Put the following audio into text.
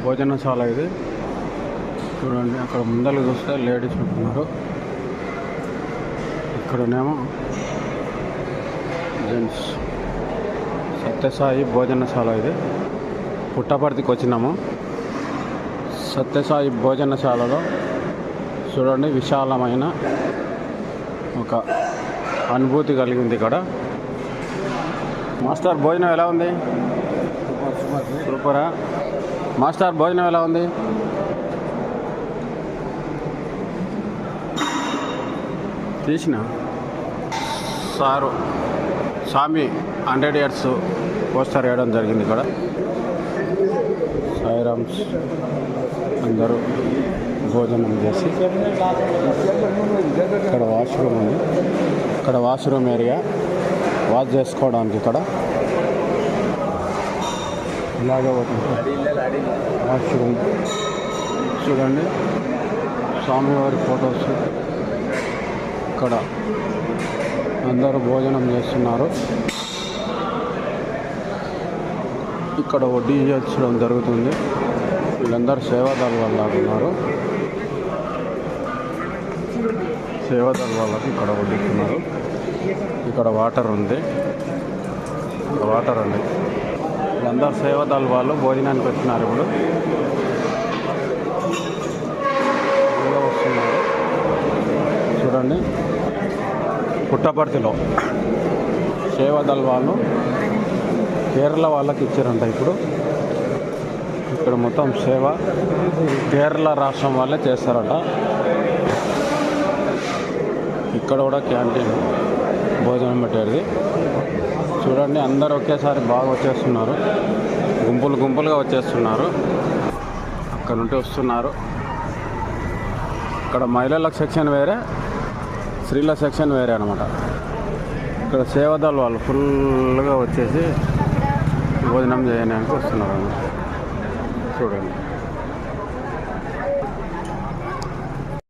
భోజనశాల ఇది చూడండి. అక్కడ ముందర చూస్తే లేడీస్ ఉంటున్నారు, ఇక్కడనేమో జెంట్స్. సత్యసాయి భోజనశాల ఇది. పుట్టపర్తికి వచ్చినాము. సత్యసాయి భోజనశాలలో చూడండి విశాలమైన ఒక అనుభూతి కలిగింది ఇక్కడ. మాస్టర్ భోజనం ఎలా ఉంది? సూపరా? మాస్టర్ భోజనం ఎలా ఉంది? తీసిన సారు స్వామి 100 years పోస్టర్ వేయడం జరిగింది ఇక్కడ. సాయిరామ్స్ అందరూ భోజనం చేసి ఇక్కడ వాష్రూమ్ ఉంది. ఇక్కడ వాష్రూమ్ ఏరియా, వాష్ చేసుకోవడానికి ఇక్కడ ఇలాగే వాష్రూమ్ చూడండి. స్వామివారి ఫొటోస్. ఇక్కడ అందరూ భోజనం చేస్తున్నారు. ఇక్కడ వడ్డీ చేర్చడం జరుగుతుంది. వీళ్ళందరూ సేవాదాల వాళ్ళు ఉన్నారు. సేవాదాల వాళ్ళకి ఇక్కడ వడ్డిస్తున్నారు. ఇక్కడ వాటర్ ఉంది. వాటర్ ఉంది. వీళ్ళందరూ సేవాదాల వాళ్ళు భోజనానికి వచ్చినారు. ఇప్పుడు వస్తున్నారు చూడండి. పుట్టపర్తిలో సేవాదళ వాళ్ళు కేరళ వాళ్ళకి ఇచ్చారంట. ఇప్పుడు ఇక్కడ మొత్తం సేవ కేరళ రాష్ట్రం వాళ్ళే చేస్తారట. ఇక్కడ కూడా క్యాంటీన్ భోజనం పెట్టేది చూడండి. అందరూ ఒకేసారి బాగా వచ్చేస్తున్నారు, గుంపులు గుంపులుగా వచ్చేస్తున్నారు. అక్కడ నుండి వస్తున్నారు. ఇక్కడ మహిళలకు సెక్షన్ వేరే, స్త్రీల సెక్షన్ వేరే అనమాట. ఇక్కడ సేవాదళ వాళ్ళు ఫుల్గా వచ్చేసి భోజనం చేయడానికి వస్తున్నారు అన్నమాట. చూడండి.